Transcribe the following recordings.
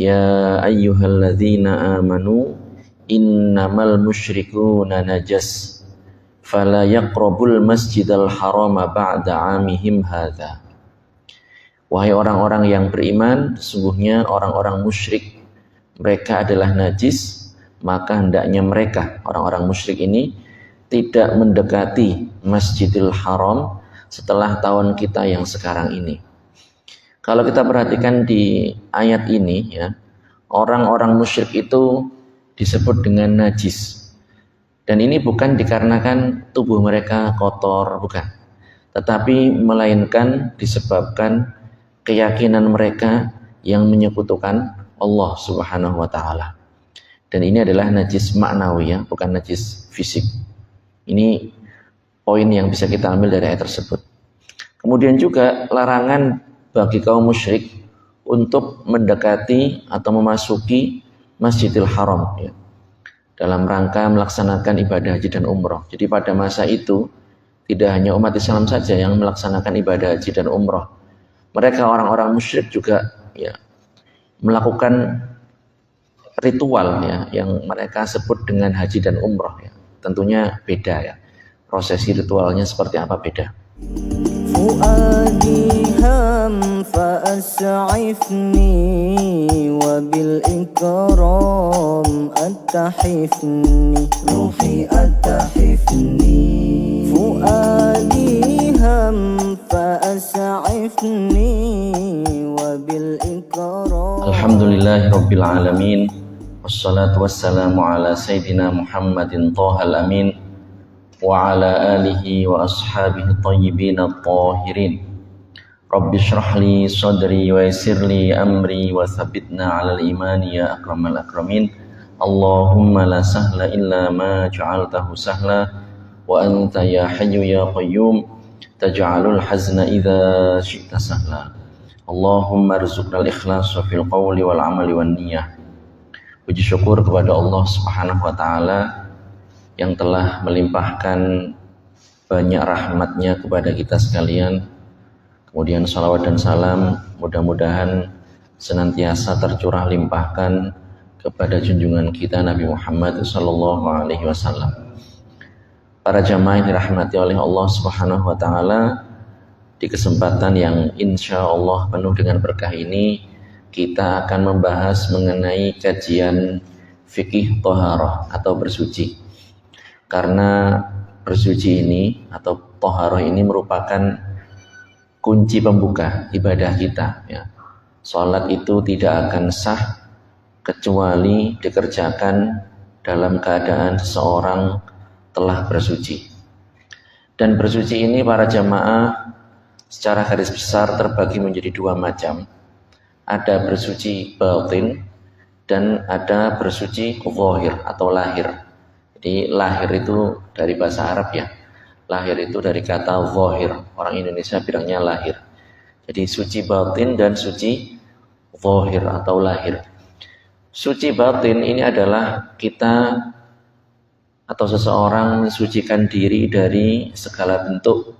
Ya ayyuhalladzina amanu innamal musyrikuuna najas fala yaqrabul masjidal harama ba'da amihim hadza. Wahai orang-orang yang beriman, sesungguhnya orang-orang musyrik mereka adalah najis, maka hendaknya mereka, orang-orang musyrik ini, tidak mendekati Masjidil Haram setelah tahun kita yang sekarang ini. Kalau kita perhatikan di ayat ini, ya, orang-orang musyrik itu disebut dengan najis. Dan ini bukan dikarenakan tubuh mereka kotor, bukan. Tetapi melainkan disebabkan keyakinan mereka yang menyekutukan Allah Subhanahu wa taala. Dan ini adalah najis maknawi, ya, bukan najis fisik. Ini poin yang bisa kita ambil dari ayat tersebut. Kemudian juga larangan bagi kaum musyrik untuk mendekati atau memasuki Masjidil Haram, ya, dalam rangka melaksanakan ibadah haji dan umroh. Jadi pada masa itu tidak hanya umat Islam saja yang melaksanakan ibadah haji dan umroh. Mereka orang-orang musyrik juga, ya, melakukan ritual, ya, yang mereka sebut dengan haji dan umroh, ya. Tentunya beda, ya. Prosesi ritualnya seperti apa beda. Fuadi ham fa'as'ifni wa bil ikram attahifni ruhi attahifni fuadi ham fa'as'ifni wa bil ikram. Alhamdulillahi rabbil alamin, wassalatu wassalamu ala sayyidina Muhammadin thahal amin wa ala alihi wa ashabihi tayyibin at-tahirin. Rabbi shrah li sadri wa yassir li amri wa thabbitna 'alal imani ya akramal akramin. Allahumma la sahla illa ma ja'altahu sahla wa anta ya hayyu ya qayyum taj'alul hazna idza syi'ta sahla. Allahumma rzuqnal ikhlasa fil qawli wal amali wan niyyah. Puji syukur kepada Allah Subhanahu wa taala yang telah melimpahkan banyak rahmatnya kepada kita sekalian. Kemudian salawat dan salam mudah-mudahan senantiasa tercurah limpahkan kepada junjungan kita Nabi Muhammad sallallahu alaihi wasallam. Para jamaah yang dirahmati oleh Allah Subhanahu wa taala, di kesempatan yang insya Allah penuh dengan berkah ini, kita akan membahas mengenai kajian fikih toharoh atau bersuci. Karena bersuci ini atau toharoh ini merupakan kunci pembuka ibadah kita, ya. Salat itu tidak akan sah kecuali dikerjakan dalam keadaan seseorang telah bersuci. Dan bersuci ini para jamaah secara garis besar terbagi menjadi dua macam. Ada bersuci batin dan ada bersuci zahir atau lahir. Jadi lahir itu dari bahasa Arab, ya. Lahir itu dari kata zahir. Orang Indonesia bilangnya lahir. Jadi suci batin dan suci zahir atau lahir. Suci batin ini adalah kita atau seseorang mensucikan diri dari segala bentuk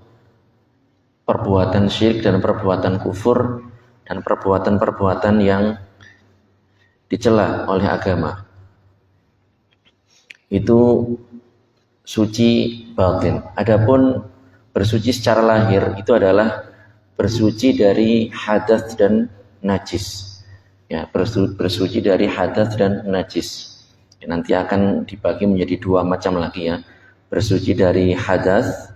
perbuatan syirik dan perbuatan kufur dan perbuatan-perbuatan yang dicela oleh agama. Itu suci batin. Adapun bersuci secara lahir itu adalah bersuci dari hadas dan najis. Ya, bersuci dari hadas dan najis. Ya, nanti akan dibagi menjadi dua macam lagi, ya. Bersuci dari hadas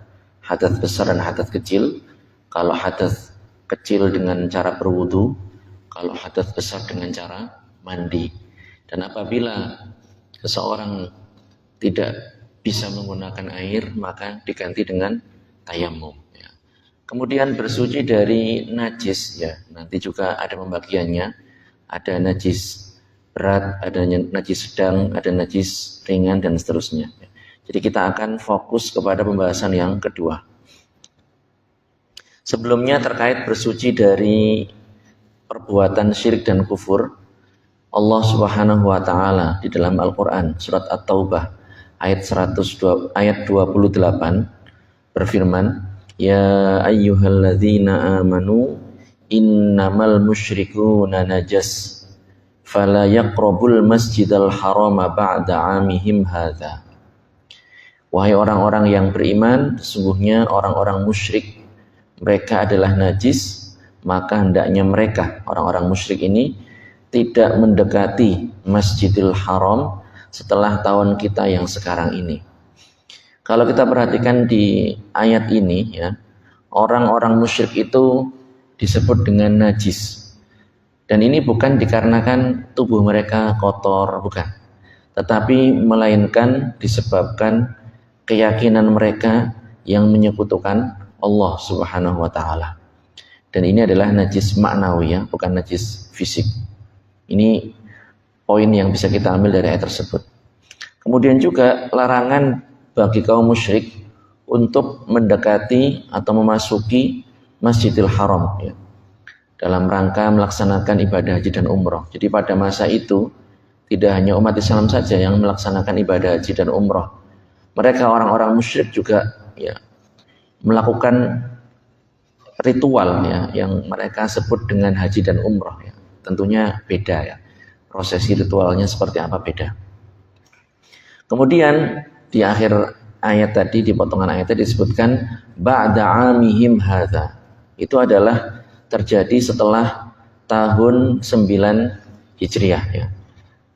besar dan hadas kecil. Kalau hadas kecil dengan cara berwudu, kalau hadas besar dengan cara mandi. Dan apabila seseorang tidak bisa menggunakan air, maka diganti dengan tayamum, ya. Kemudian bersuci dari najis, ya. Nanti juga ada pembagiannya. Ada najis berat, ada najis sedang, ada najis ringan dan seterusnya. Jadi kita akan fokus kepada pembahasan yang kedua. Sebelumnya terkait bersuci dari perbuatan syirik dan kufur, Allah Subhanahu wa taala di dalam Al-Qur'an surat At-Taubah ayat 28 berfirman, Ya ayyuhalladzina amanu innamal musyrikuuna najas fala yaqrabul masjidal harama ba'da 'amihim hadza. Wahai orang-orang yang beriman, sesungguhnya orang-orang musyrik mereka adalah najis, maka hendaknya mereka orang-orang musyrik ini tidak mendekati Masjidil Haram setelah tahun kita yang sekarang ini. Kalau kita perhatikan di ayat ini ya, orang-orang musyrik itu disebut dengan najis. Dan ini bukan dikarenakan tubuh mereka kotor, bukan. Tetapi melainkan disebabkan keyakinan mereka yang menyekutukan Allah Subhanahu wa taala. Dan ini adalah najis maknawi ya, bukan najis fisik. Ini poin yang bisa kita ambil dari ayat tersebut. Kemudian juga larangan bagi kaum musyrik untuk mendekati atau memasuki Masjidil Haram ya, dalam rangka melaksanakan ibadah haji dan umroh. Jadi pada masa itu tidak hanya umat Islam saja yang melaksanakan ibadah haji dan umroh. Mereka orang-orang musyrik juga ya melakukan ritual ya yang mereka sebut dengan haji dan umroh ya. Tentunya beda ya. Prosesi ritualnya seperti apa beda. Kemudian di akhir ayat tadi, di potongan ayatnya disebutkan ba'da 'amihim hadza. Itu adalah terjadi setelah tahun 9 Hijriah ya.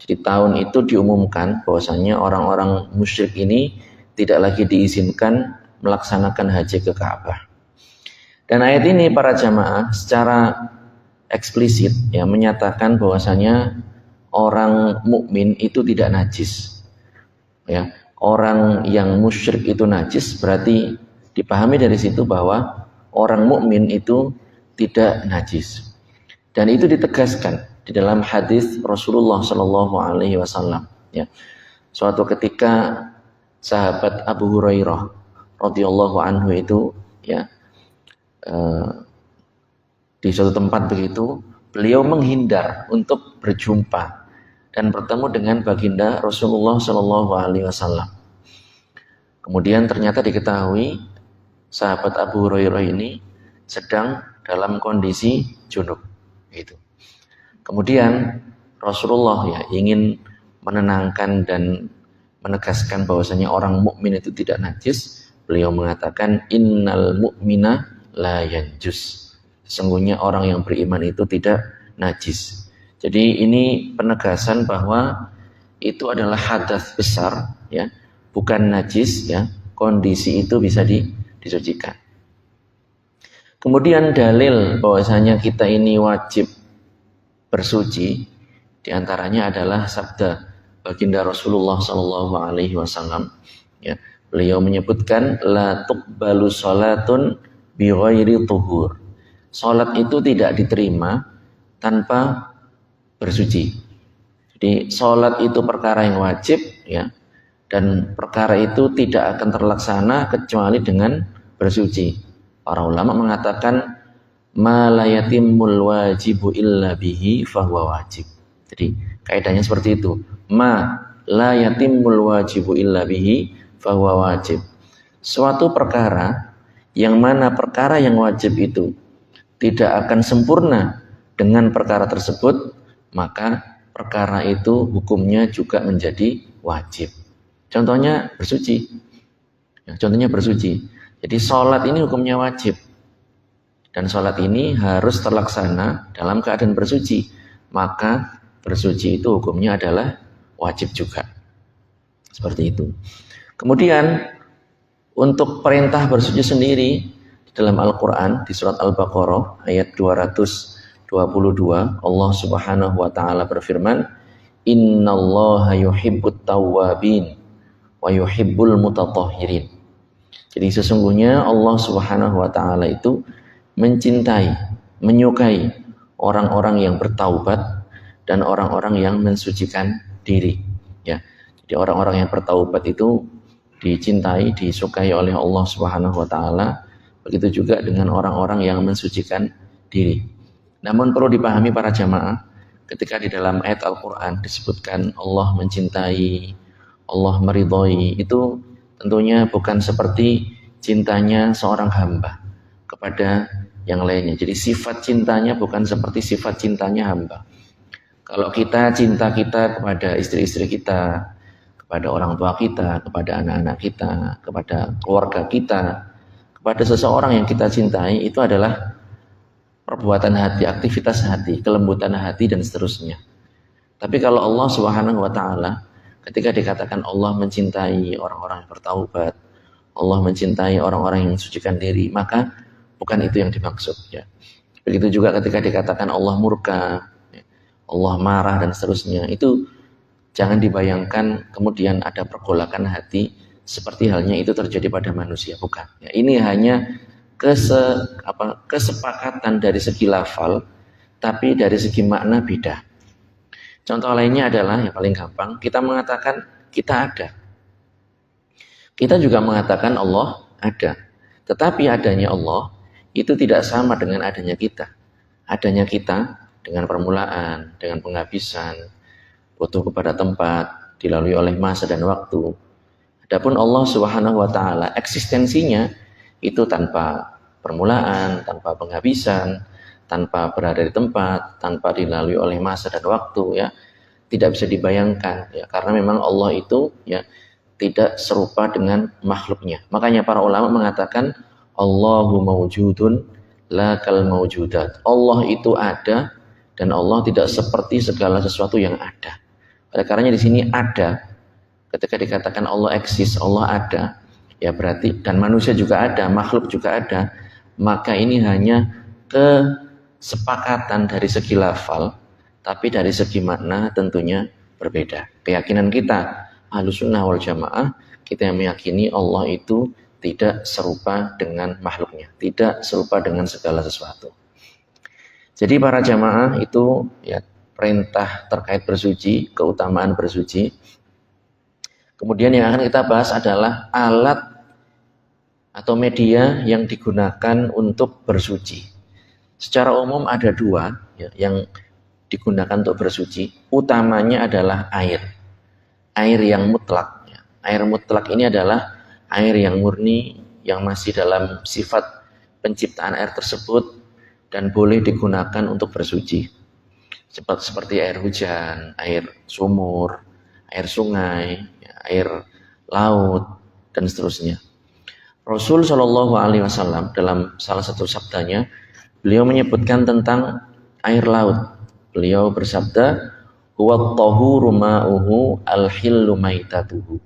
Jadi tahun itu diumumkan bahwasanya orang-orang musyrik ini tidak lagi diizinkan melaksanakan haji ke Ka'bah. Dan ayat ini para jamaah secara eksplisit ya menyatakan bahwasanya orang mukmin itu tidak najis. Ya, orang yang musyrik itu najis berarti dipahami dari situ bahwa orang mukmin itu tidak najis. Dan itu ditegaskan di dalam hadis Rasulullah Shallallahu Alaihi Wasallam. Ya, suatu ketika sahabat Abu Hurairah radhiyallahu anhu itu ya di suatu tempat begitu, beliau menghindar untuk berjumpa dan bertemu dengan baginda Rasulullah Shallallahu Alaihi Wasallam. Kemudian ternyata diketahui sahabat Abu Hurairah ini sedang dalam kondisi junub. Gitu. Kemudian Rasulullah ya ingin menenangkan dan menegaskan bahwasanya orang mukmin itu tidak najis. Beliau mengatakan innal mu'mina la yanjus. Sesungguhnya orang yang beriman itu tidak najis. Jadi ini penegasan bahwa itu adalah hadas besar ya, bukan najis ya. Kondisi itu bisa disucikan. Kemudian dalil bahwasanya kita ini wajib bersuci diantaranya adalah sabda baginda Rasulullah Sallallahu Alaihi Wasallam. Ya, beliau menyebutkan la tuqbalu salatun bi ghairi tuhur. Salat itu tidak diterima tanpa bersuci. Jadi salat itu perkara yang wajib ya, dan perkara itu tidak akan terlaksana kecuali dengan bersuci. Para ulama mengatakan ma la yatimmul wajibu illa bihi fahuwa wajib. Jadi kaidahnya seperti itu. Ma la yatimmul wajibu illa bihi fahuwa wajib. Suatu perkara yang mana perkara yang wajib itu tidak akan sempurna dengan perkara tersebut, maka perkara itu hukumnya juga menjadi wajib. Contohnya bersuci. Ya, contohnya bersuci. Jadi sholat ini hukumnya wajib. Dan sholat ini harus terlaksana dalam keadaan bersuci. Maka bersuci itu hukumnya adalah wajib juga. Seperti itu. Kemudian untuk perintah bersuci sendiri di dalam Al-Quran di surat Al-Baqarah ayat 222 Allah Subhanahu wa taala berfirman, innallaha yuhibbut tawwabin wa yuhibbul mutatahhirin. Jadi sesungguhnya Allah Subhanahu wa taala itu mencintai, menyukai orang-orang yang bertaubat dan orang-orang yang mensucikan diri. Ya. Jadi orang-orang yang bertaubat itu dicintai, disukai oleh Allah Subhanahu wa taala. Begitu juga dengan orang-orang yang mensucikan diri. Namun perlu dipahami para jamaah, ketika di dalam ayat Al-Qur'an disebutkan Allah mencintai, Allah meridhoi, itu tentunya bukan seperti cintanya seorang hamba kepada yang lainnya. Jadi sifat cintanya bukan seperti sifat cintanya hamba. Kalau cinta kita kepada istri-istri kita, kepada orang tua kita, kepada anak-anak kita, kepada keluarga kita, kepada seseorang yang kita cintai, itu adalah perbuatan hati, aktivitas hati, kelembutan hati dan seterusnya. Tapi kalau Allah Subhanahu wa taala, ketika dikatakan Allah mencintai orang-orang yang bertaubat, Allah mencintai orang-orang yang mensucikan diri, maka bukan itu yang dimaksud ya. Begitu juga ketika dikatakan Allah murka, Allah marah dan seterusnya, itu jangan dibayangkan kemudian ada pergolakan hati seperti halnya itu terjadi pada manusia, bukan. Ya, ini hanya kesepakatan dari segi lafal, tapi dari segi makna beda. Contoh lainnya adalah yang paling gampang, kita mengatakan kita ada. Kita juga mengatakan Allah ada. Tetapi adanya Allah itu tidak sama dengan adanya kita. Adanya kita dengan permulaan, dengan penghabisan, butuh kepada tempat, dilalui oleh masa dan waktu. Adapun Allah Subhanahu wa taala, eksistensinya itu tanpa permulaan, tanpa penghabisan, tanpa berada di tempat, tanpa dilalui oleh masa dan waktu, ya. Tidak bisa dibayangkan, ya, karena memang Allah itu ya tidak serupa dengan makhluknya. Makanya para ulama mengatakan Allahu mawjudun la kal mawjudat. Allah itu ada dan Allah tidak seperti segala sesuatu yang ada. Oleh karenanya di sini ada, ketika dikatakan Allah eksis, Allah ada, ya berarti, dan manusia juga ada, makhluk juga ada, maka ini hanya kesepakatan dari segi lafal, tapi dari segi makna tentunya berbeda. Keyakinan kita Ahlussunnah wal Jamaah, kita yang meyakini Allah itu tidak serupa dengan makhluknya, tidak serupa dengan segala sesuatu. Jadi para jamaah itu ya perintah terkait bersuci, keutamaan bersuci. Kemudian yang akan kita bahas adalah alat atau media yang digunakan untuk bersuci. Secara umum ada dua ya, yang digunakan untuk bersuci. Utamanya adalah air. Air yang mutlak. Ya. Air mutlak ini adalah air yang murni, yang masih dalam sifat penciptaan air tersebut dan boleh digunakan untuk bersuci. Seperti air hujan, air sumur, air sungai, ya, air laut, dan seterusnya. Rasul Shallallahu Alaihi Wasallam dalam salah satu sabdanya, beliau menyebutkan tentang air laut. Beliau bersabda, huwa tahuru ma'uhu al-hillu maitatuhu.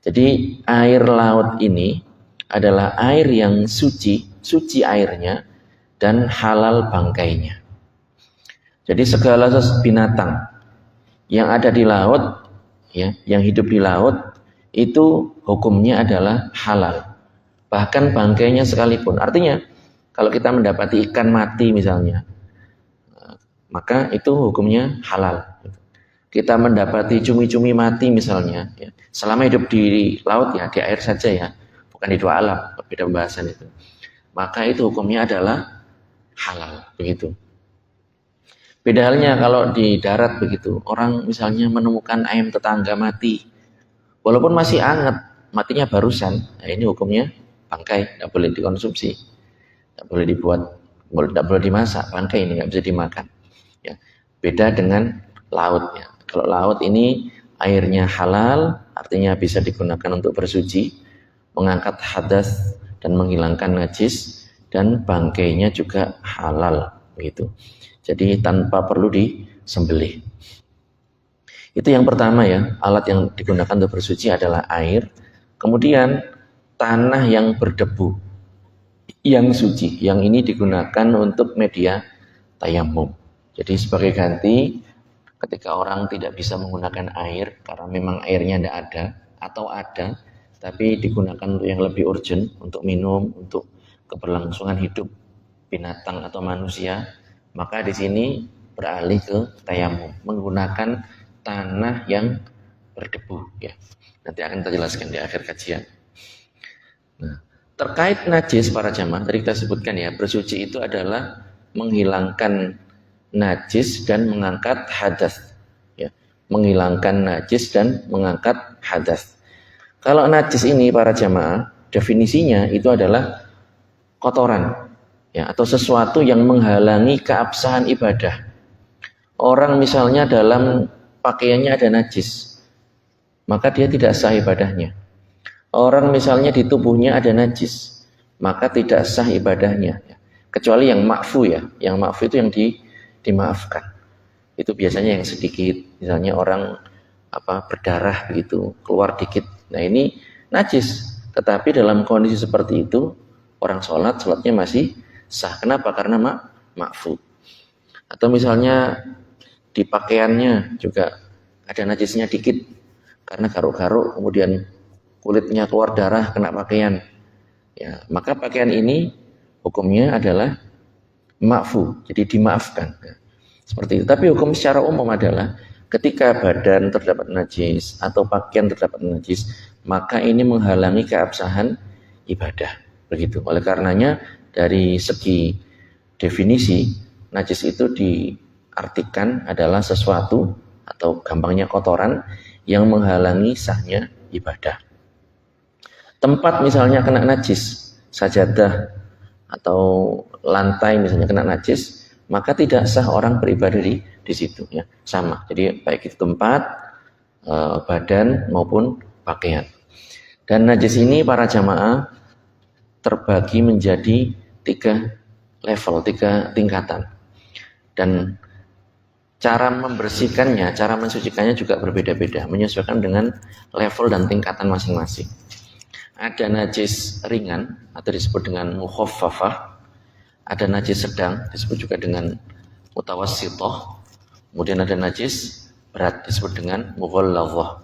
Jadi air laut ini adalah air yang suci airnya dan halal bangkainya. Jadi segala binatang yang ada di laut, ya, yang hidup di laut itu hukumnya adalah halal. Bahkan bangkainya sekalipun. Artinya kalau kita mendapati ikan mati misalnya, maka itu hukumnya halal. Kita mendapati cumi-cumi mati misalnya, ya, selama hidup di laut ya, di air saja ya, bukan di dua alam, beda pembahasan itu. Maka itu hukumnya adalah halal, begitu. Beda halnya kalau di darat begitu, orang misalnya menemukan ayam tetangga mati, walaupun masih hangat, matinya barusan, nah ini hukumnya bangkai, tidak boleh dikonsumsi, tidak boleh dibuat, tidak boleh dimasak, bangkai ini nggak bisa dimakan. Ya, beda dengan laut ya. Kalau laut ini airnya halal, artinya bisa digunakan untuk bersuci, mengangkat hadas dan menghilangkan najis, dan bangkainya juga halal begitu. Jadi tanpa perlu disembelih. Itu yang pertama ya, alat yang digunakan untuk bersuci adalah air. Kemudian tanah yang berdebu, yang suci, yang ini digunakan untuk media tayamum. Jadi sebagai ganti ketika orang tidak bisa menggunakan air karena memang airnya tidak ada atau ada tapi digunakan untuk yang lebih urgent, untuk minum, untuk keberlangsungan hidup binatang atau manusia, maka di sini beralih ke tayamum, menggunakan tanah yang berdebu ya. Nanti akan kita jelaskan di akhir kajian. Nah, terkait najis para jamaah, tadi kita sebutkan ya, bersuci itu adalah menghilangkan najis dan mengangkat hadas ya, menghilangkan najis dan mengangkat hadas. Kalau najis ini para jamaah, definisinya itu adalah kotoran ya, atau sesuatu yang menghalangi keabsahan ibadah. Orang misalnya dalam pakaiannya ada najis, maka dia tidak sah ibadahnya. Orang misalnya di tubuhnya ada najis, maka tidak sah ibadahnya. Kecuali yang ma'fu ya, yang ma'fu itu yang dimaafkan. Itu biasanya yang sedikit, misalnya orang berdarah begitu, keluar dikit. Nah ini najis, tetapi dalam kondisi seperti itu orang sholatnya masih sah. Kenapa? Karena ma'fu. Atau misalnya di pakaiannya juga ada najisnya dikit, karena garuk-garuk kemudian kulitnya keluar darah kena pakaian. Ya, maka pakaian ini hukumnya adalah ma'fu, jadi dimaafkan. Seperti itu. Tapi hukum secara umum adalah ketika badan terdapat najis atau pakaian terdapat najis, maka ini menghalangi keabsahan ibadah. Begitu. Oleh karenanya dari segi definisi, najis itu diartikan adalah sesuatu atau gampangnya kotoran yang menghalangi sahnya ibadah. Tempat misalnya kena najis, sajadah atau lantai misalnya kena najis, maka tidak sah orang beribadah di situ ya. Sama. Jadi baik itu tempat, badan maupun pakaian. Dan najis ini para jamaah terbagi menjadi 3 level, 3 tingkatan. Dan cara membersihkannya, cara mensucikannya juga berbeda-beda, menyesuaikan dengan level dan tingkatan masing-masing. Ada najis ringan atau disebut dengan mukhaffafah, ada najis sedang disebut juga dengan mutawassithah, kemudian ada najis berat disebut dengan mughalladzah.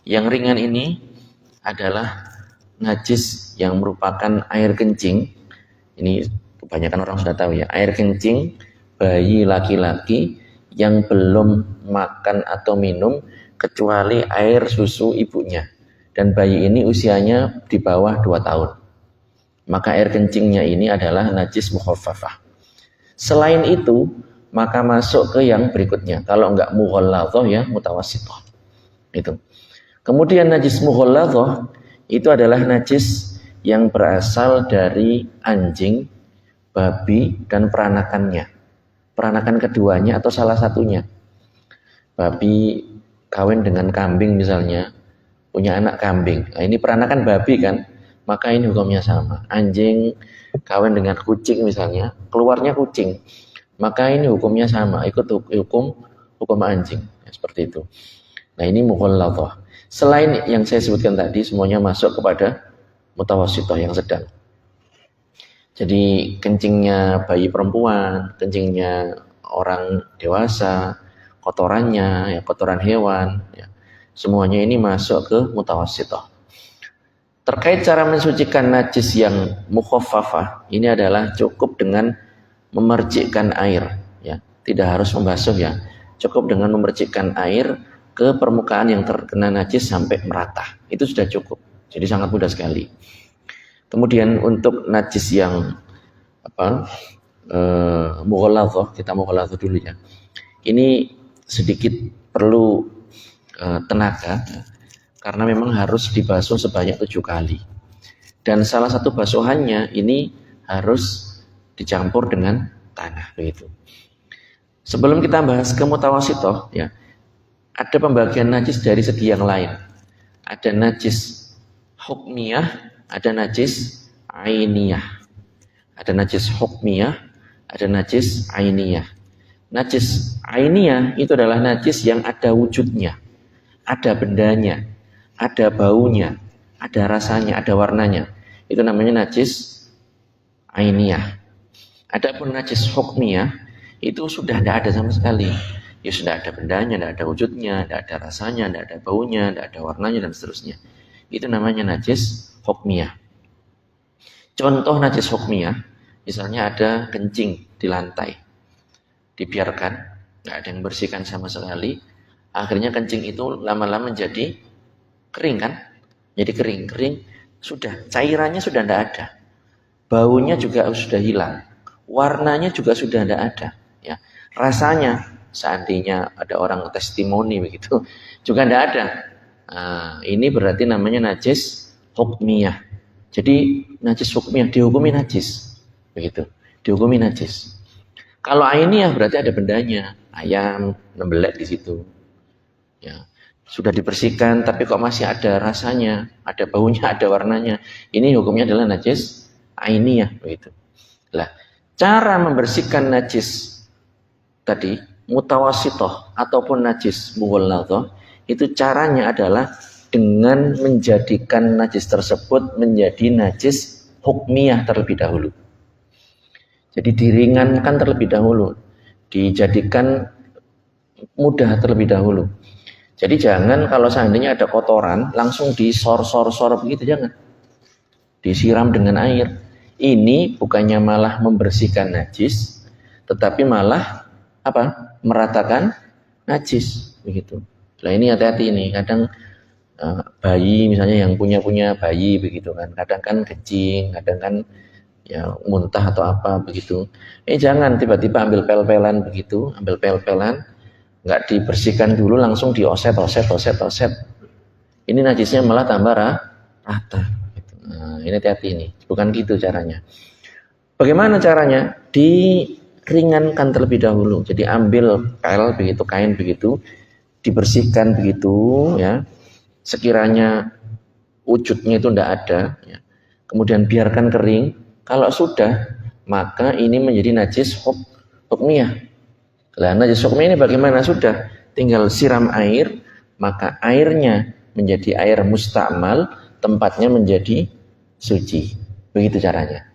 Yang ringan ini adalah najis yang merupakan air kencing. Ini kebanyakan orang sudah tahu ya, air kencing bayi laki-laki yang belum makan atau minum kecuali air susu ibunya, dan bayi ini usianya di bawah 2 tahun, maka air kencingnya ini adalah najis mukhaffafah. Selain itu maka masuk ke yang berikutnya, kalau enggak mughalladzah ya mutawassithah. Itu. Kemudian najis mughalladzah itu adalah najis yang berasal dari anjing, babi dan peranakannya. Peranakan keduanya atau salah satunya. Babi kawin dengan kambing misalnya, punya anak kambing. Nah, ini peranakan babi kan, maka ini hukumnya sama. Anjing kawin dengan kucing misalnya, keluarnya kucing, maka ini hukumnya sama, ikut hukum anjing. Ya, seperti itu. Nah ini mughalladzah. Selain yang saya sebutkan tadi, semuanya masuk kepada mutawassithah yang sedang. Jadi kencingnya bayi perempuan, kencingnya orang dewasa, kotorannya, ya, kotoran hewan, ya, semuanya ini masuk ke mutawassithah. Terkait cara mensucikan najis yang mukhaffafah, ini adalah cukup dengan memercikkan air, ya, tidak harus membasuh ya, cukup dengan memercikkan air ke permukaan yang terkena najis sampai merata, itu sudah cukup. Jadi sangat mudah sekali. Kemudian untuk najis yang mughalladzah, kita mughalladzah dulu ya. Ini sedikit perlu tenaga karena memang harus dibasuh sebanyak 7 kali. Dan salah satu basuhannya ini harus dicampur dengan tanah begitu. Sebelum kita bahas ke mutawassithah ya, ada pembagian najis dari segi yang lain. Ada najis hukmiyah, ada najis ainiyah. Ada najis hukmiyah, ada najis ainiyah. Najis ainiyah itu adalah najis yang ada wujudnya, ada bendanya, ada baunya, ada rasanya, ada warnanya. Itu namanya najis ainiyah. Adapun najis hukmiyah itu sudah tidak ada sama sekali. Ya sudah ada bendanya, tidak ada wujudnya, tidak ada rasanya, tidak ada baunya, tidak ada warnanya dan seterusnya. Itu namanya najis hukmiyah. Contoh najis hukmiyah, misalnya ada kencing di lantai, dibiarkan, nggak ada yang bersihkan sama sekali, akhirnya kencing itu lama-lama menjadi kering kan, jadi kering, sudah cairannya sudah tidak ada, baunya juga sudah hilang, warnanya juga sudah tidak ada, ya rasanya seandainya ada orang testimoni begitu juga tidak ada. Nah, ini berarti namanya najis hukmiyah. Jadi najis hukmiyah dihukumi najis, begitu, dihukumi najis. Kalau ainiyah berarti ada bendanya, ayam, nembelek di situ. Ya, sudah dibersihkan tapi kok masih ada rasanya, ada baunya, ada warnanya. Ini hukumnya adalah najis ainiyah begitu. Lah, cara membersihkan najis tadi mutawasitoh ataupun najis mughalladhah itu caranya adalah dengan menjadikan najis tersebut menjadi najis hukmiyah terlebih dahulu. Jadi diringankan terlebih dahulu, dijadikan mudah terlebih dahulu. Jadi jangan kalau seandainya ada kotoran langsung disor-sor-sor begitu, jangan. Disiram dengan air. Ini bukannya malah membersihkan najis, tetapi malah apa? Meratakan najis begitu. Nah ini hati-hati ini, kadang bayi misalnya yang punya bayi begitu kan, kadang kan kencing, kadang kan ya muntah atau apa begitu. Jangan tiba-tiba ambil pel-pelan begitu, ambil pel-pelan, nggak dibersihkan dulu langsung dioset. Ini najisnya malah tambah rata. Gitu. Nah, ini hati-hati ini, bukan gitu caranya. Bagaimana caranya? Diringankan terlebih dahulu. Jadi ambil pel begitu, kain begitu, dibersihkan begitu ya. Sekiranya wujudnya itu tidak ada ya. Kemudian biarkan kering. Kalau sudah, maka ini menjadi najis hukmiyah. Lah najis hukmiyah ini bagaimana? Sudah tinggal siram air, maka airnya menjadi air mustakmal, tempatnya menjadi suci. Begitu caranya.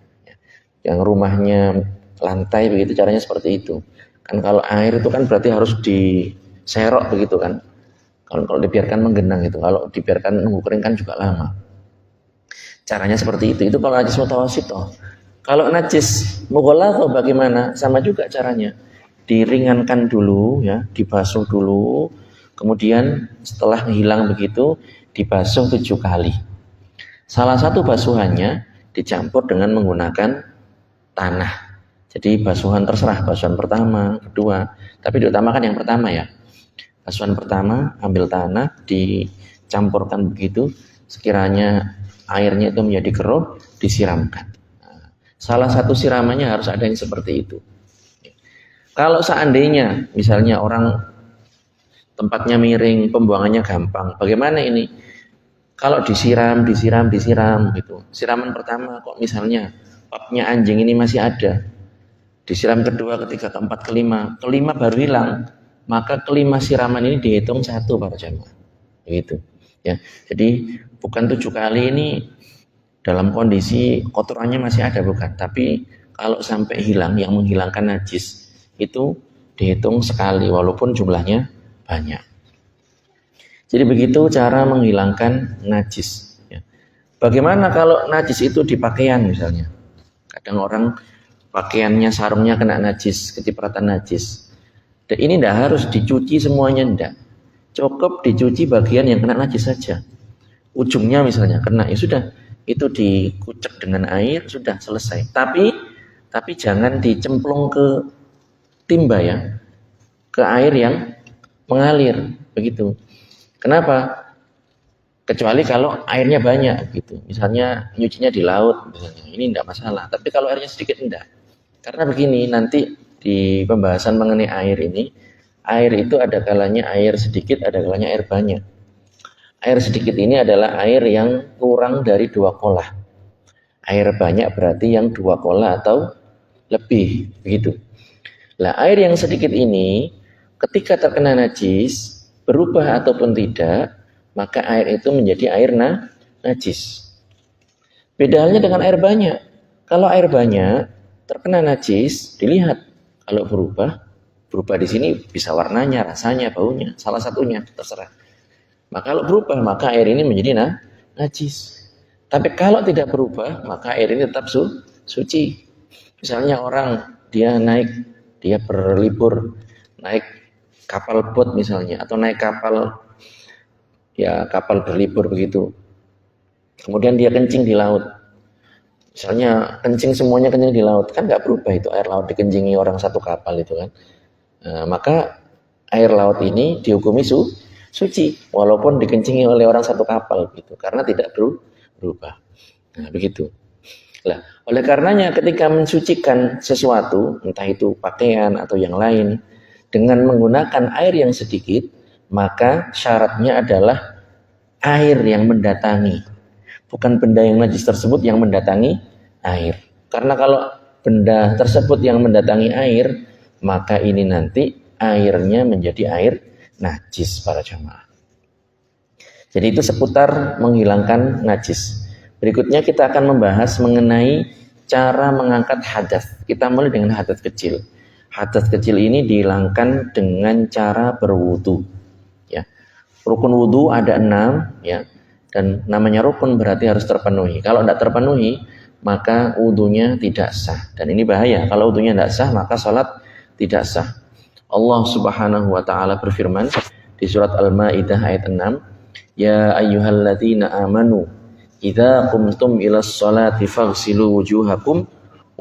Yang rumahnya lantai begitu caranya seperti itu. Kan kalau air itu kan berarti harus diserok begitu kan. Kalau dibiarkan menggenang itu, kalau dibiarkan nunggu kering kan juga lama. Caranya seperti itu. Itu kalau najis mutawasitoh. Kalau najis mughalladhah bagaimana? Sama juga caranya. Diringankan dulu ya, dibasuh dulu. Kemudian setelah hilang begitu dibasuh 7 kali. Salah satu basuhannya dicampur dengan menggunakan tanah. Jadi basuhan terserah, basuhan pertama, kedua, tapi diutamakan yang pertama ya. Basuhan pertama ambil tanah, dicampurkan begitu, sekiranya airnya itu menjadi keruh, disiramkan. Nah, salah satu siramannya harus ada yang seperti itu. Kalau seandainya misalnya orang tempatnya miring, pembuangannya gampang, bagaimana ini? Kalau disiram gitu. Siraman pertama kok misalnya papnya anjing ini masih ada. Disiram kedua, ketiga, keempat, kelima baru hilang. Maka kelima siraman ini dihitung 1 para jamaah. Begitu. Ya. Jadi bukan 7 kali ini dalam kondisi kotorannya masih ada, bukan. Tapi kalau sampai hilang, yang menghilangkan najis itu dihitung sekali walaupun jumlahnya banyak. Jadi begitu cara menghilangkan najis. Ya. Bagaimana kalau najis itu di pakaian misalnya? Kadang orang pakaiannya, sarungnya kena najis, kecipratan najis. Dan ini tidak harus dicuci semuanya, tidak. Cukup dicuci bagian yang kena najis saja. Ujungnya misalnya kena, ya sudah, itu dikucek dengan air, sudah selesai. Tapi jangan dicemplung ke timba ya, ke air yang mengalir, begitu. Kenapa? Kecuali kalau airnya banyak, gitu. Misalnya nyucinya di laut, misalnya, ini tidak masalah. Tapi kalau airnya sedikit, tidak. Karena begini, nanti di pembahasan mengenai air ini, air itu ada kalanya air sedikit, ada kalanya air banyak. Air sedikit ini adalah air yang kurang dari 2 kolah. Air banyak berarti yang 2 kolah atau lebih, begitu. Nah, air yang sedikit ini ketika terkena najis, berubah ataupun tidak, maka air itu menjadi air najis. Beda halnya dengan air banyak. Kalau air banyak terkena najis, dilihat. Kalau berubah di sini bisa warnanya, rasanya, baunya, salah satunya, terserah. Maka kalau berubah, maka air ini menjadi najis. Tapi kalau tidak berubah, maka air ini tetap suci. Misalnya orang dia berlibur, naik kapal bot misalnya, atau naik kapal berlibur begitu. Kemudian dia kencing di laut. Misalnya semuanya kencing di laut, kan nggak berubah itu air laut dikencingi orang satu kapal itu kan. Maka air laut ini dihukumi suci, walaupun dikencingi oleh orang satu kapal gitu, karena tidak berubah. Nah begitu. Lah, oleh karenanya ketika mensucikan sesuatu, entah itu pakaian atau yang lain, dengan menggunakan air yang sedikit, maka syaratnya adalah air yang mendatangi, bukan benda yang najis tersebut yang mendatangi air. Karena kalau benda tersebut yang mendatangi air, maka ini nanti airnya menjadi air najis para jamaah. Jadi itu seputar menghilangkan najis. Berikutnya kita akan membahas mengenai cara mengangkat hadas. Kita mulai dengan hadas kecil. Hadas kecil ini dihilangkan dengan cara berwudu. Ya. Rukun wudu ada 6, ya. Dan namanya rukun berarti harus terpenuhi. Kalau tidak terpenuhi, maka wudunya tidak sah. Dan ini bahaya. Kalau wudunya tidak sah, maka salat tidak sah. Allah Subhanahu wa taala berfirman di surat Al-Maidah ayat 6, ya ayyuhalladzina amanu idza qumtum ilas sholati faghsilu wujuhakum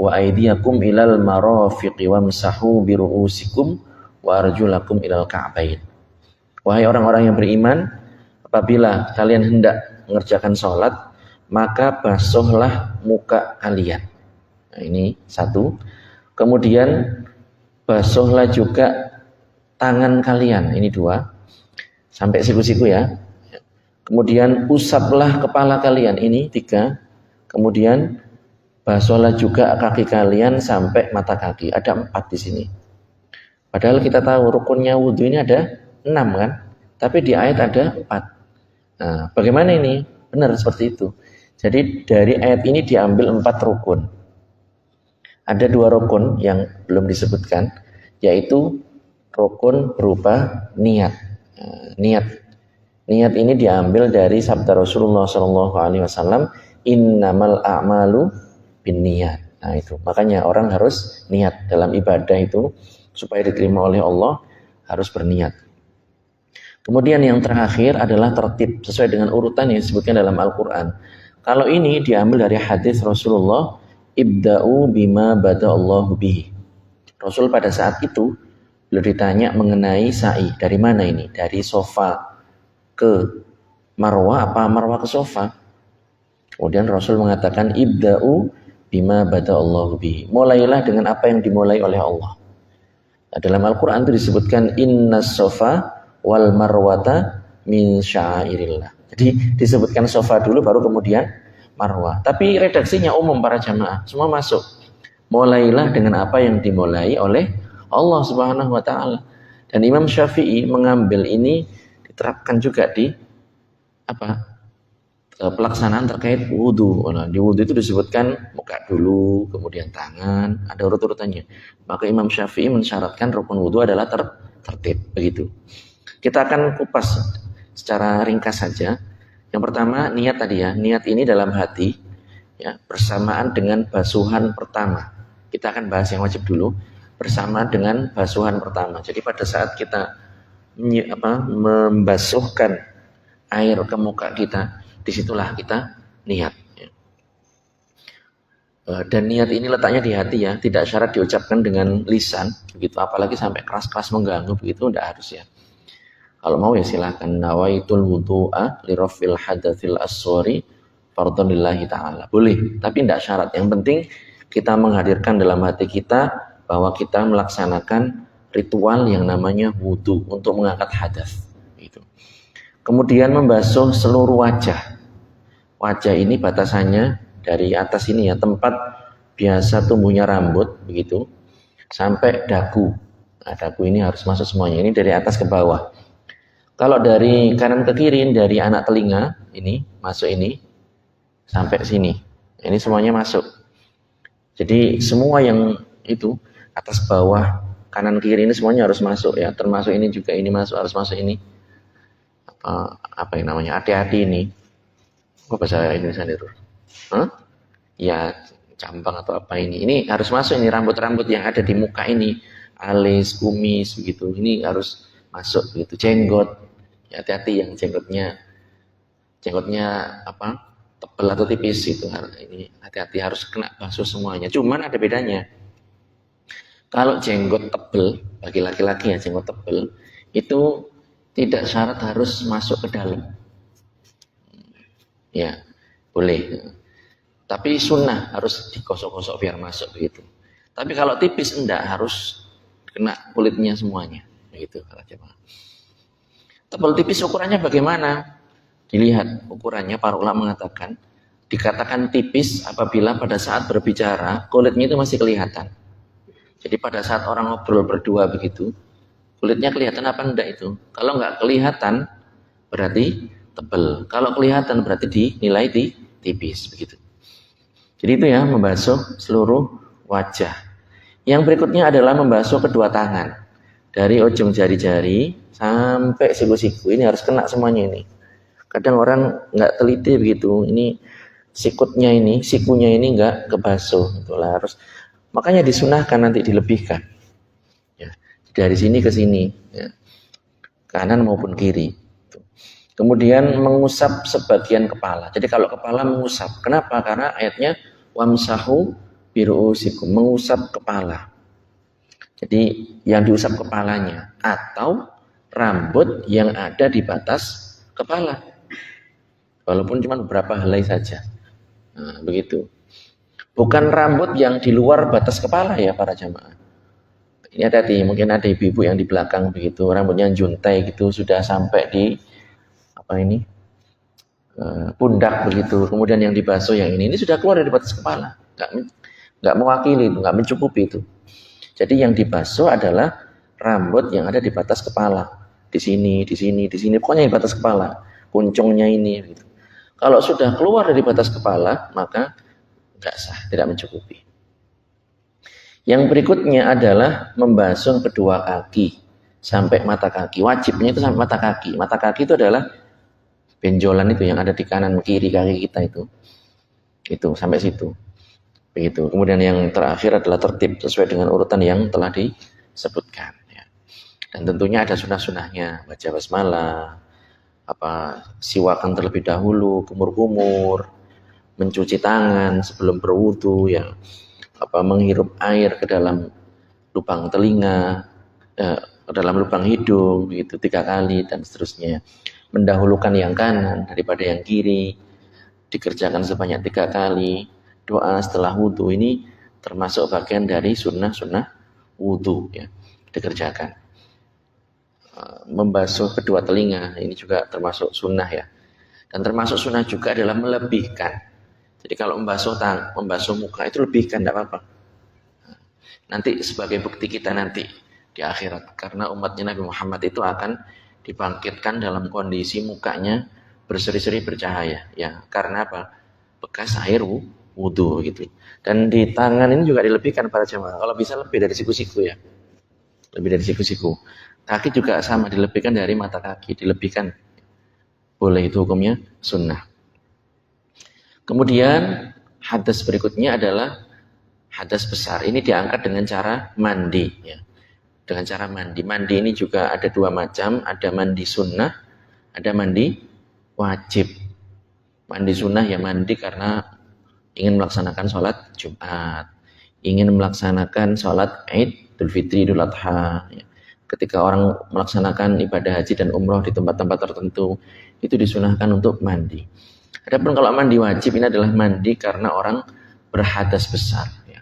wa aydiyakum ilal marafiqi wamsahu bi ru'usikum wa arjulakum ilal ka'bain. Wahai orang-orang yang beriman, apabila kalian hendak mengerjakan sholat, maka basuhlah muka kalian. Nah, ini satu. Kemudian basuhlah juga tangan kalian. Ini 2. Sampai siku-siku ya. Kemudian usaplah kepala kalian. Ini 3. Kemudian basuhlah juga kaki kalian sampai mata kaki. Ada 4 di sini. Padahal kita tahu rukunnya wudhu ini ada 6 kan. Tapi di ayat ada 4. Nah, bagaimana ini? Benar seperti itu. Jadi dari ayat ini diambil 4 rukun. Ada 2 rukun yang belum disebutkan, yaitu rukun berupa niat. Niat ini diambil dari sabda Rasulullah SAW, innamal a'malu binniyat. Nah itu, makanya orang harus niat dalam ibadah itu supaya diterima oleh Allah harus berniat. Kemudian yang terakhir adalah tertib sesuai dengan urutan yang disebutkan dalam Al-Quran. Kalau ini diambil dari hadis Rasulullah, ibda'u bima bada'allahu bihi. Rasul pada saat itu beliau ditanya mengenai sa'i. Dari mana ini? Dari sofa ke Marwah apa Marwah ke sofa? Kemudian Rasul mengatakan ibda'u bima bada'allahu bihi. Mulailah dengan apa yang dimulai oleh Allah. Nah, dalam Al-Quran itu disebutkan innas sofa wal marwata min sya'airillah. Jadi disebutkan sofa dulu baru kemudian Marwah. Tapi redaksinya umum para jamaah, semua masuk. Mulailah dengan apa yang dimulai oleh Allah Subhanahu wa taala. Dan Imam Syafi'i mengambil ini diterapkan juga di pelaksanaan terkait wudu. Nah, di wudu itu disebutkan muka dulu, kemudian tangan, ada urut-urutannya. Maka Imam Syafi'i mensyaratkan rukun wudu adalah tertib, begitu. Kita akan kupas secara ringkas saja. Yang pertama niat tadi ya, niat ini dalam hati ya, bersamaan dengan basuhan pertama. Kita akan bahas yang wajib dulu, bersama dengan basuhan pertama. Jadi pada saat kita membasuhkan air ke muka kita, disitulah kita niat. Dan niat ini letaknya di hati ya, tidak syarat diucapkan dengan lisan, begitu. Apalagi sampai keras-keras mengganggu, begitu tidak harus ya. Kalau mau ya silakan, nawaitul wudu'a lirafil hadatsil aswari fardhon lillahi ta'ala. Boleh, tapi tidak syarat. Yang penting kita menghadirkan dalam hati kita bahwa kita melaksanakan ritual yang namanya wudu untuk mengangkat hadas. Gitu. Kemudian membasuh seluruh wajah. Wajah ini batasannya dari atas ini ya, tempat biasa tumbuhnya rambut begitu sampai dagu. Nah, dagu ini harus masuk semuanya. Ini dari atas ke bawah. Kalau dari kanan ke kiri, dari anak telinga ini masuk ini sampai sini. Ini semuanya masuk. Jadi semua yang itu atas bawah kanan kiri ini semuanya harus masuk ya. Termasuk ini juga, ini masuk, harus masuk ini. Apa yang namanya? Hati-hati ini. Apa bahasa Indonesia itu? Ya cambang atau apa ini. Ini harus masuk ini, rambut-rambut yang ada di muka ini, alis, kumis begitu. Ini harus masuk begitu. Jenggot. Ya, hati-hati yang jenggotnya tebal atau tipis itu. Ini hati-hati harus kena basuh semuanya. Cuman ada bedanya. Kalau jenggot tebal bagi laki-laki ya, jenggot tebal itu tidak syarat harus masuk ke dalam. Ya, boleh. Tapi sunnah harus digosok-gosok biar masuk begitu. Tapi kalau tipis enggak, harus kena kulitnya semuanya. Begitu para jemaah. Tebal tipis ukurannya bagaimana? Dilihat ukurannya, para ulama mengatakan dikatakan tipis apabila pada saat berbicara kulitnya itu masih kelihatan. Jadi pada saat orang ngobrol berdua begitu, kulitnya kelihatan apa enggak itu? Kalau enggak kelihatan berarti tebal. Kalau kelihatan berarti dinilai tipis begitu. Jadi itu ya, membasuh seluruh wajah. Yang berikutnya adalah membasuh kedua tangan. Dari ujung jari-jari sampai siku-siku. Ini harus kena semuanya ini. Kadang orang enggak teliti begitu. Ini sikutnya ini, sikunya ini enggak kebasuh. Itulah harus. Makanya disunahkan nanti dilebihkan. Ya, dari sini ke sini, ya, kanan maupun kiri. Kemudian mengusap sebagian kepala. Jadi kalau kepala mengusap, kenapa? Karena ayatnya wamsahu biru'usikum, mengusap kepala. Jadi yang diusap kepalanya atau rambut yang ada di batas kepala. Walaupun cuma beberapa helai saja. Nah, begitu. Bukan rambut yang di luar batas kepala ya para jamaah. Ini hati-hati, mungkin ada ibu-ibu yang di belakang begitu, rambutnya juntai gitu, sudah sampai di pundak begitu. Kemudian yang dibasuh yang ini sudah keluar dari batas kepala, nggak mewakili itu, nggak mencukupi itu. Jadi yang dibasuh adalah rambut yang ada di batas kepala, di sini, pokoknya di batas kepala, puncungnya ini. Gitu. Kalau sudah keluar dari batas kepala, maka nggak sah, tidak mencukupi. Yang berikutnya adalah membasuh kedua kaki sampai mata kaki. Wajibnya itu sampai mata kaki. Mata kaki itu adalah benjolan itu yang ada di kanan kiri kaki kita itu. Itu sampai situ. Begitu. Kemudian yang terakhir adalah tertib sesuai dengan urutan yang telah disebutkan. Ya. Dan tentunya ada sunah-sunahnya. Baca basmalah, siwakan terlebih dahulu, kumur-kumur, mencuci tangan sebelum berwudu, ya, menghirup air ke dalam lubang telinga, ke dalam lubang hidung, begitu 3 kali dan seterusnya. Mendahulukan yang kanan daripada yang kiri, dikerjakan sebanyak 3 kali. Doa setelah wudu ini termasuk bagian dari sunnah-sunnah wudu, ya, dikerjakan. Membasuh kedua telinga ini juga termasuk sunnah, ya. Dan termasuk sunnah juga adalah melebihkan. Jadi kalau membasuh muka itu lebihkan, tidak apa-apa. Nanti sebagai bukti kita nanti di akhirat. Karena umatnya Nabi Muhammad itu akan dibangkitkan dalam kondisi mukanya berseri-seri bercahaya. Ya, karena apa? Bekas air wudu gitu. Dan di tangan ini juga dilebihkan para jemaah. Kalau bisa lebih dari siku-siku, ya. Lebih dari siku-siku. Kaki juga sama, dilebihkan dari mata kaki, dilebihkan. Boleh, itu hukumnya sunnah. Kemudian hadas berikutnya adalah hadas besar. Ini diangkat dengan cara mandi, ya. Dengan cara mandi. Mandi ini juga ada 2 macam, ada mandi sunnah, ada mandi wajib. Mandi sunnah ya mandi karena ingin melaksanakan sholat Jumat, ingin melaksanakan sholat Idul Fitri, Idul Adha, ya. Ketika orang melaksanakan ibadah haji dan umroh di tempat-tempat tertentu, itu disunahkan untuk mandi. Adapun kalau mandi wajib ini adalah mandi karena orang berhadas besar, ya.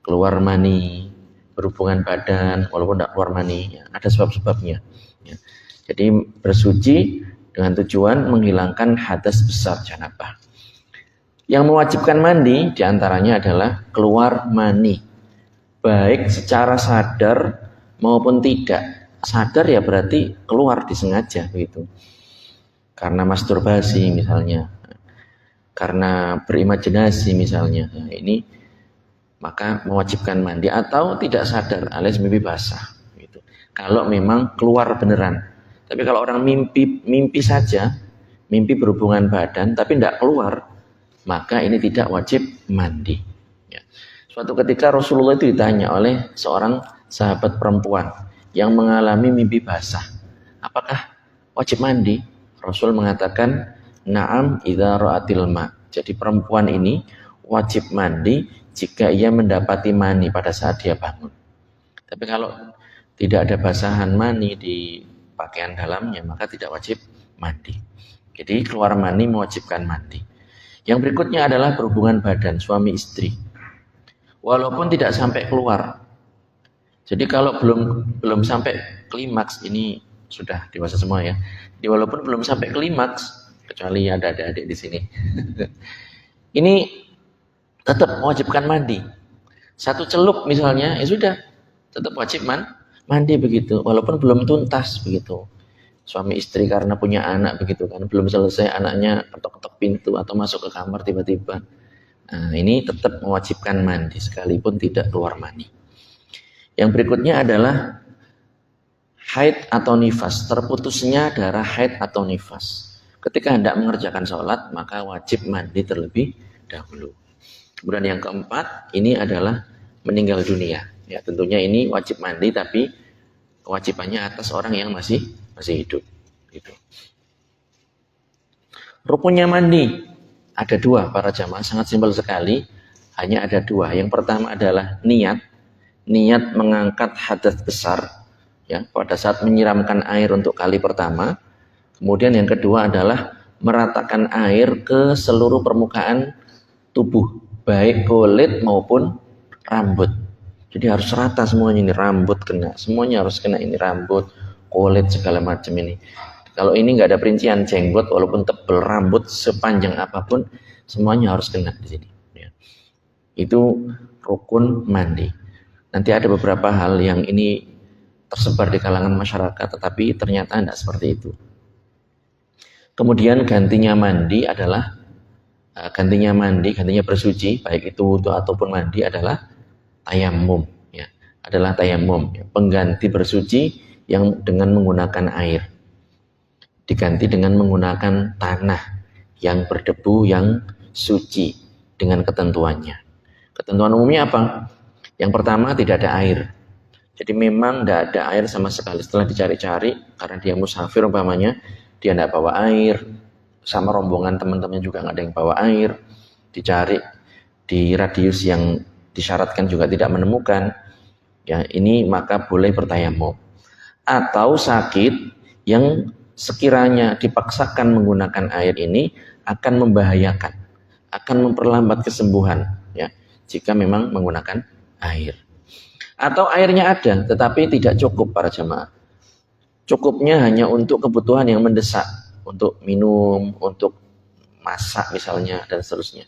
Keluar mani, berhubungan badan, walaupun tidak keluar mani, ya. Ada sebab-sebabnya, ya. Jadi bersuci dengan tujuan menghilangkan hadas besar janabah. Yang mewajibkan mandi diantaranya adalah keluar mani, baik secara sadar maupun tidak. Sadar ya berarti keluar disengaja begitu. Karena masturbasi misalnya, karena berimajinasi misalnya, nah, ini maka mewajibkan mandi, atau tidak sadar alias mimpi basah gitu. Kalau memang keluar beneran. Tapi kalau orang mimpi saja, mimpi berhubungan badan tapi tidak keluar, maka ini tidak wajib mandi, ya. Suatu ketika Rasulullah itu ditanya oleh seorang sahabat perempuan yang mengalami mimpi basah, apakah wajib mandi? Rasul mengatakan, na'am idza ra'atil ma. Jadi perempuan ini wajib mandi jika ia mendapati mani pada saat dia bangun. Tapi kalau tidak ada basahan mani di pakaian dalamnya, maka tidak wajib mandi. Jadi keluar mani mewajibkan mandi. Yang berikutnya adalah berhubungan badan suami istri. Walaupun tidak sampai keluar. Jadi kalau belum sampai klimaks, ini sudah dewasa semua ya. Jadi walaupun belum sampai klimaks, kecuali ada adik-adik di sini, ini tetap mewajibkan mandi. Satu celup misalnya, ya sudah, tetap wajib mandi begitu, walaupun belum tuntas begitu. Suami istri karena punya anak begitu kan, belum selesai anaknya ketok-ketok pintu atau masuk ke kamar tiba-tiba. Nah, ini tetap mewajibkan mandi sekalipun tidak keluar mani. Yang berikutnya adalah haid atau nifas, terputusnya darah haid atau nifas. Ketika hendak mengerjakan sholat, maka wajib mandi terlebih dahulu. Kemudian yang keempat, ini adalah meninggal dunia. Ya, tentunya ini wajib mandi, tapi kewajibannya atas orang yang masih hidup. Gitu. Rukunnya mandi ada dua para jamaah, sangat simpel sekali. Hanya ada dua. Yang pertama adalah niat mengangkat hadas besar, ya, pada saat menyiramkan air untuk kali pertama. Kemudian yang kedua adalah meratakan air ke seluruh permukaan tubuh, baik kulit maupun rambut. Jadi harus rata semuanya, ini rambut kena, semuanya harus kena, ini rambut, kulit, segala macam ini. Kalau ini nggak ada perincian, jenggot walaupun tebal, rambut sepanjang apapun, semuanya harus kena di sini. Ya. Itu rukun mandi. Nanti ada beberapa hal yang ini tersebar di kalangan masyarakat, tetapi ternyata tidak seperti itu. Kemudian gantinya bersuci, baik itu wudu ataupun mandi adalah tayamum, ya, adalah tayamum, ya, pengganti bersuci yang dengan menggunakan air, diganti dengan menggunakan tanah yang berdebu, yang suci dengan ketentuannya. Ketentuan umumnya apa? Yang pertama, tidak ada air. Jadi memang tidak ada air sama sekali. Setelah dicari-cari, karena dia musafir umpamanya, dia tidak bawa air, sama rombongan teman-teman juga nggak ada yang bawa air, dicari di radius yang disyaratkan juga tidak menemukan, ya ini maka boleh bertayamum. Atau sakit yang sekiranya dipaksakan menggunakan air ini akan membahayakan, akan memperlambat kesembuhan, ya, jika memang menggunakan air. Atau airnya ada tetapi tidak cukup para jamaah, cukupnya hanya untuk kebutuhan yang mendesak, untuk minum, untuk masak misalnya, dan seterusnya.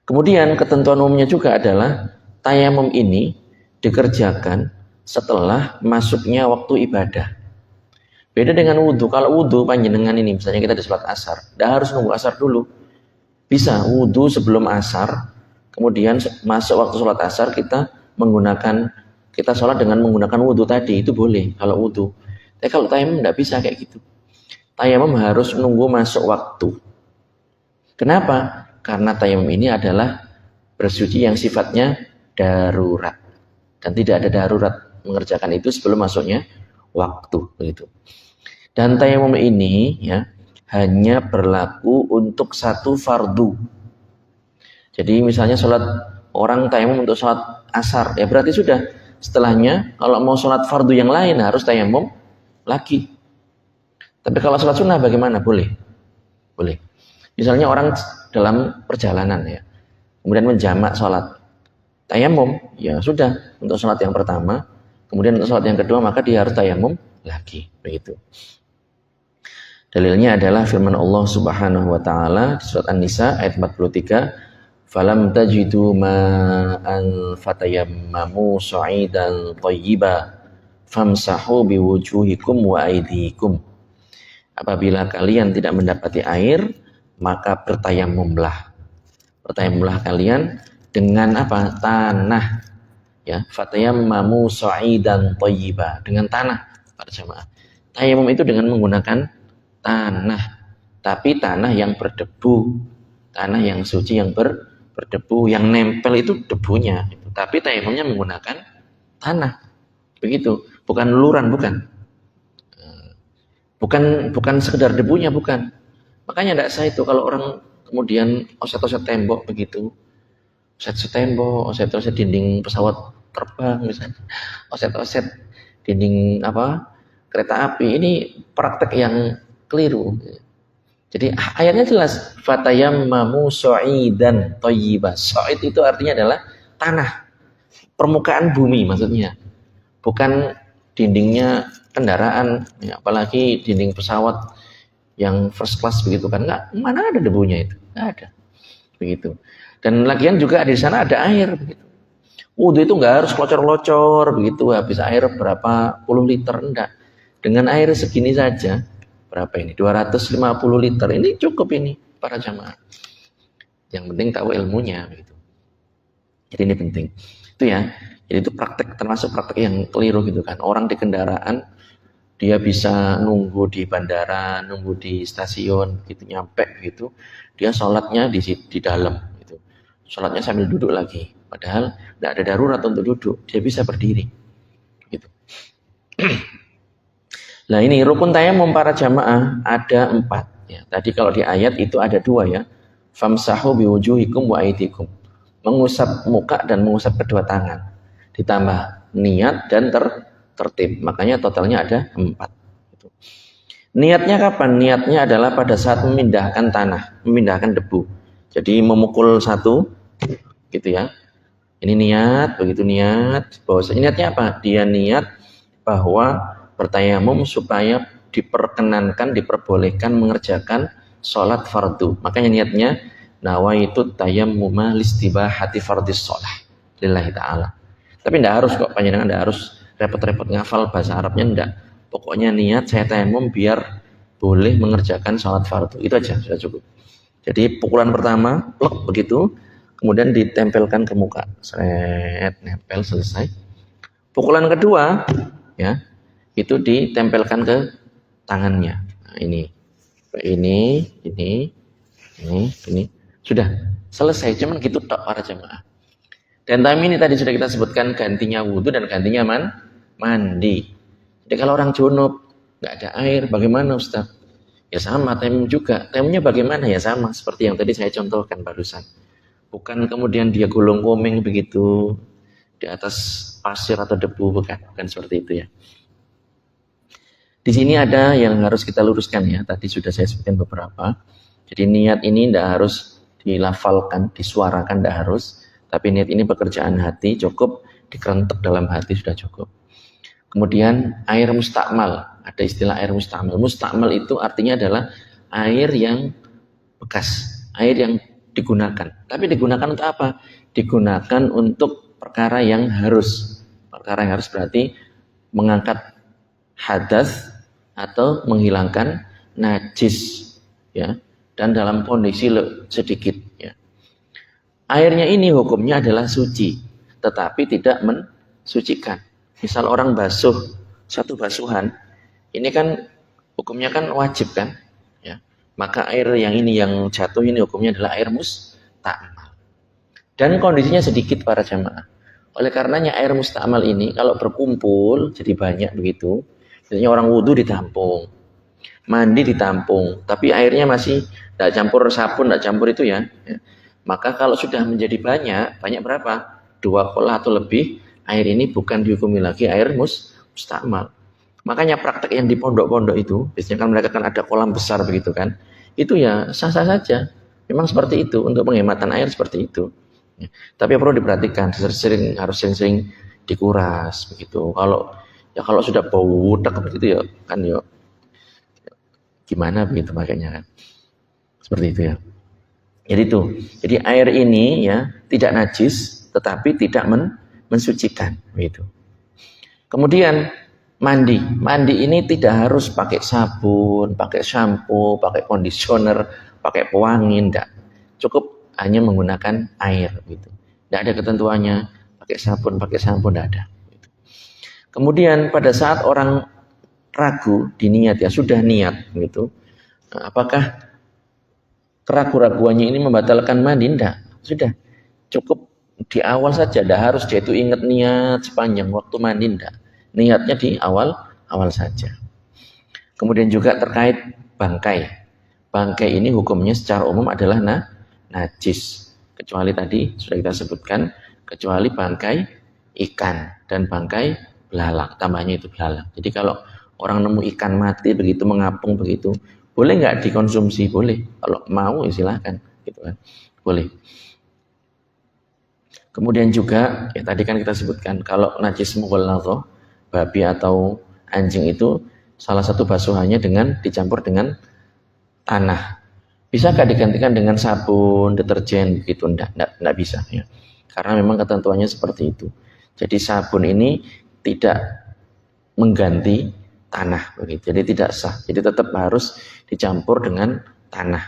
Kemudian ketentuan umumnya juga adalah tayamum ini dikerjakan setelah masuknya waktu ibadah. Beda dengan wudhu. Kalau wudhu panjenengan ini, misalnya kita di sholat asar, tidak harus nunggu asar dulu. Bisa wudhu sebelum asar, kemudian masuk waktu sholat asar kita sholat dengan menggunakan wudhu tadi, itu boleh kalau wudhu. Tapi kalau tayamum tidak bisa kayak gitu. Tayamum harus menunggu masuk waktu. Kenapa? Karena tayamum ini adalah bersuci yang sifatnya darurat, dan tidak ada darurat mengerjakan itu sebelum masuknya waktu, begitu. Dan tayamum ini, ya, hanya berlaku untuk satu fardu. Jadi misalnya orang tayamum untuk sholat asar, ya berarti sudah setelahnya kalau mau sholat fardu yang lain harus tayamum lagi. Tapi kalau sholat sunnah bagaimana? Boleh. Misalnya orang dalam perjalanan, ya, kemudian menjamak sholat tayamum, ya sudah untuk sholat yang pertama, kemudian untuk sholat yang kedua maka dia harus tayamum lagi, begitu. Dalilnya adalah firman Allah Subhanahu wa taala di surat An-Nisa ayat 43, "Falam tajidu ma'an fatayammamu sa'idan thayyiba famsahu biwujuhikum wa aydikum." Apabila kalian tidak mendapati air, maka bertayamumlah. Bertayamumlah kalian dengan apa? Tanah. Ya, fatayammamu sa'idan thayyiba, dengan tanah para jemaah. Tayamum itu dengan menggunakan tanah, tapi tanah yang berdebu, tanah yang suci yang berdebu, yang nempel itu debunya. Tapi tayamumnya menggunakan tanah. Begitu, bukan luluran, bukan sekedar debunya, bukan. Makanya tidak sah itu kalau orang kemudian oset-oset tembok begitu, oset tembok, oset dinding pesawat terbang misalnya, oset dinding kereta api. Ini praktek yang keliru. Jadi ayatnya jelas, fatayammamu sa'idan thayyiba. Sa'id itu artinya adalah tanah, permukaan bumi maksudnya, bukan dindingnya kendaraan, ya, apalagi dinding pesawat yang first class begitu kan, nggak, mana ada debunya itu, nggak ada begitu. Dan lagian juga di sana ada air begitu. Wudhu itu nggak harus locor-locor begitu, habis air berapa puluh liter, enggak. Dengan air segini saja, berapa ini? 250 liter, ini cukup ini para jamaah. Yang penting tahu ilmunya begitu. Jadi ini penting. Itu ya. Jadi itu praktek, termasuk praktek yang keliru gitu kan. Orang di kendaraan dia bisa nunggu di bandara, nunggu di stasiun gitu, nyampe gitu. Dia sholatnya di dalam gitu. Sholatnya sambil duduk lagi. Padahal tidak ada darurat untuk duduk, dia bisa berdiri. Gitu. Nah ini rukun tayamum para jamaah ada 4. Ya, tadi kalau di ayat itu ada 2 ya. Famsahu biwujuhikum wa aidikum. Mengusap muka dan mengusap kedua tangan. Ditambah niat dan tertib. Makanya totalnya ada 4. Gitu. Niatnya kapan? Niatnya adalah pada saat memindahkan tanah, memindahkan debu. Jadi memukul satu, gitu ya. Ini niat, begitu niat. Bahwasanya niatnya apa? Dia niat bahwa bertayamum supaya diperkenankan, diperbolehkan mengerjakan sholat fardu. Makanya niatnya nawaitu tayammuma listibahati fardis sholah lillahi ta'ala. Tapi tidak harus kok, panjenengan tidak harus repot-repot ngafal bahasa Arabnya, tidak. Pokoknya niat saya tayamum biar boleh mengerjakan sholat fardu. Itu aja sudah cukup. Jadi pukulan pertama, plek begitu, kemudian ditempelkan ke muka, seret, nempel, selesai. Pukulan kedua, ya, itu ditempelkan ke tangannya. Nah, ini, sudah selesai. Cuman gitu tok para jemaah. Dan time ini tadi sudah kita sebutkan gantinya wudhu dan gantinya mandi. Jadi kalau orang junub nggak ada air, bagaimana Ustaz? Ya sama, tayamum juga. Tayamumnya bagaimana? Ya sama, seperti yang tadi saya contohkan barusan. Bukan kemudian dia gulung-gulung begitu di atas pasir atau debu, bukan seperti itu ya. Di sini ada yang harus kita luruskan ya. Tadi sudah saya sebutkan beberapa. Jadi niat ini tidak harus dilafalkan, disuarakan, tidak harus. Tapi niat ini pekerjaan hati, cukup dikerentek dalam hati sudah cukup. Kemudian air mustakmal, ada istilah air mustakmal. Mustakmal itu artinya adalah air yang bekas, air yang digunakan. Tapi digunakan untuk apa? Digunakan untuk perkara yang harus. Perkara yang harus berarti mengangkat hadas atau menghilangkan najis, ya. Dan dalam kondisi sedikit, ya. Airnya ini hukumnya adalah suci, tetapi tidak mensucikan. Misal orang basuh satu basuhan, ini kan hukumnya kan wajib kan, ya. Maka air yang ini yang jatuh ini hukumnya adalah air mustakmal. Dan kondisinya sedikit para jamaah. Oleh karenanya air mustakmal ini kalau berkumpul jadi banyak begitu. Biasanya orang wudhu ditampung, mandi ditampung, tapi airnya masih tidak campur sabun, tidak campur itu ya. Maka kalau sudah menjadi banyak berapa? 2 kolah atau lebih, air ini bukan dihukumi lagi air mustakmal. Makanya praktek yang di pondok-pondok itu, biasanya kan mereka kan ada kolam besar begitu kan, itu ya sah-sah saja. Memang seperti itu, untuk penghematan air seperti itu. Ya. Tapi perlu diperhatikan, harus sering-sering dikuras begitu. Kalau sudah bau udak begitu ya kan ya gimana begitu makanya kan. Seperti itu ya. Jadi air ini ya tidak najis tetapi tidak mensucikan begitu. Kemudian mandi ini tidak harus pakai sabun, pakai shampoo, pakai conditioner, pakai pewangi, enggak. Cukup hanya menggunakan air gitu. Enggak ada ketentuannya pakai sabun, enggak ada. Gitu. Kemudian pada saat orang ragu di niat ya, sudah niat gitu. Nah, apakah keraguan-raguannya ini membatalkan mandi? Enggak. Sudah. Cukup di awal saja, tidak harus dia itu ingat niat sepanjang waktu mandi, enggak. Niatnya di awal saja. Kemudian juga terkait bangkai. Bangkai ini hukumnya secara umum adalah najis. Kecuali tadi sudah kita sebutkan, kecuali bangkai ikan dan bangkai belalang. Tambahnya itu belalang. Jadi kalau orang nemu ikan mati begitu, mengapung begitu, boleh nggak dikonsumsi? Boleh. Kalau mau ya silahkan, gitu kan. Boleh. Kemudian juga ya tadi kan kita sebutkan kalau najis mughalladhah, babi atau anjing itu salah satu basuhannya dengan dicampur dengan tanah. Bisakah digantikan dengan sabun, deterjen begitu? Enggak bisa ya. Karena memang ketentuannya seperti itu. Jadi sabun ini tidak mengganti tanah begitu. Jadi tidak sah. Jadi tetap harus dicampur dengan tanah.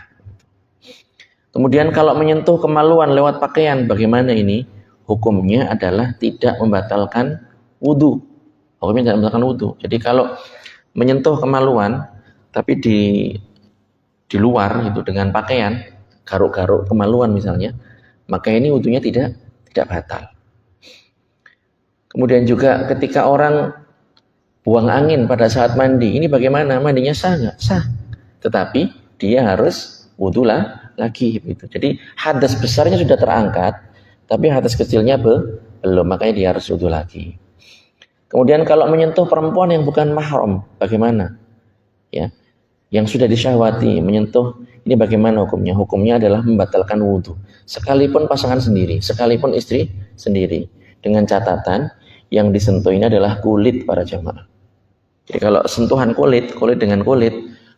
Kemudian kalau menyentuh kemaluan lewat pakaian, bagaimana ini? Hukumnya adalah tidak membatalkan wudhu. Hukumnya tidak membatalkan wudhu. Jadi kalau menyentuh kemaluan, tapi di luar itu dengan pakaian, garuk-garuk kemaluan misalnya, maka ini wudhunya tidak batal. Kemudian juga ketika orang buang angin pada saat mandi, ini bagaimana? Mandinya sah nggak? Sah. Tetapi dia harus wudhu lagi. Gitu. Jadi hadas besarnya sudah terangkat, tapi hadas kecilnya belum, makanya dia harus wudhu lagi. Kemudian kalau menyentuh perempuan yang bukan mahram, bagaimana? Ya, yang sudah disyahwati, menyentuh, ini bagaimana hukumnya? Hukumnya adalah membatalkan wudhu. Sekalipun pasangan sendiri, sekalipun istri sendiri. Dengan catatan, yang disentuh ini adalah kulit para jamaah. Jadi kalau sentuhan kulit dengan kulit,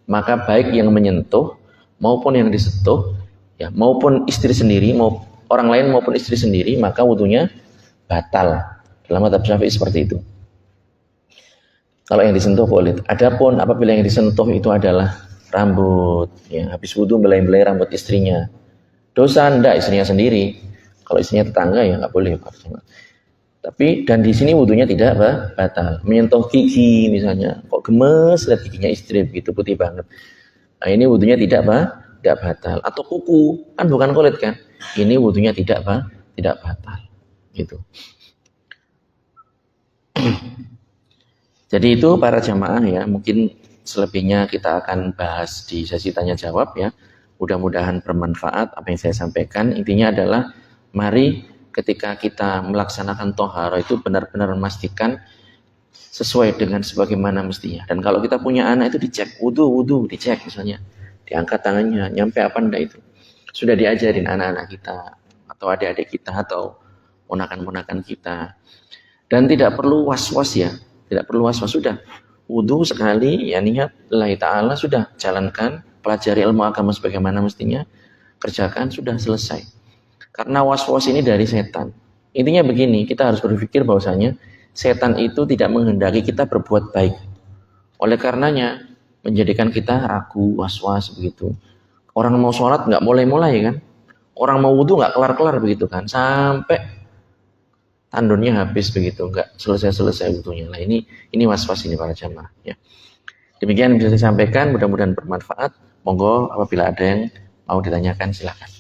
maka baik yang menyentuh maupun yang disentuh, ya maupun istri sendiri, maupun orang lain maupun istri sendiri, maka wudhunya batal. Dalam mazhab Syafi'i seperti itu. Kalau yang disentuh kulit. Adapun apabila yang disentuh itu adalah rambut, ya habis wudhu belai-belai rambut istrinya, dosa enggak istrinya sendiri. Kalau istrinya tetangga ya nggak boleh. Tapi dan di sini wudhunya tidak batal. Menyentuh gigi misalnya, kok gemes lihat giginya istri begitu putih banget. Nah ini wudhunya tidak batal. Atau kuku, kan bukan kulit kan? Ini wudhunya tidak batal. Gitu. Jadi itu para jamaah ya, mungkin selebihnya kita akan bahas di sesi tanya jawab ya. Mudah-mudahan bermanfaat apa yang saya sampaikan. Intinya adalah mari ketika kita melaksanakan tohara itu benar-benar memastikan sesuai dengan sebagaimana mestinya. Dan kalau kita punya anak itu dicek wudhu dicek misalnya, diangkat tangannya nyampe apa enggak itu. Sudah diajarin anak-anak kita atau adik-adik kita atau ponakan-ponakan kita. Dan tidak perlu was-was ya. Tidak perlu was-was, sudah wudhu sekali ya niat lillahi ta'ala, sudah jalankan, pelajari ilmu agama sebagaimana mestinya, kerjakan, sudah selesai. Karena was-was ini dari setan. Intinya begini, kita harus berpikir bahwasanya setan itu tidak menghendaki kita berbuat baik. Oleh karenanya menjadikan kita ragu, was-was begitu. Orang mau sholat nggak mulai-mulai kan, orang mau wudhu nggak kelar-kelar begitu kan, sampai tandurnya habis begitu, nggak selesai wudhunya. Nah ini was-was ini para jamaah ya. Demikian bisa disampaikan, mudah-mudahan bermanfaat. Monggo apabila ada yang mau ditanyakan silakan.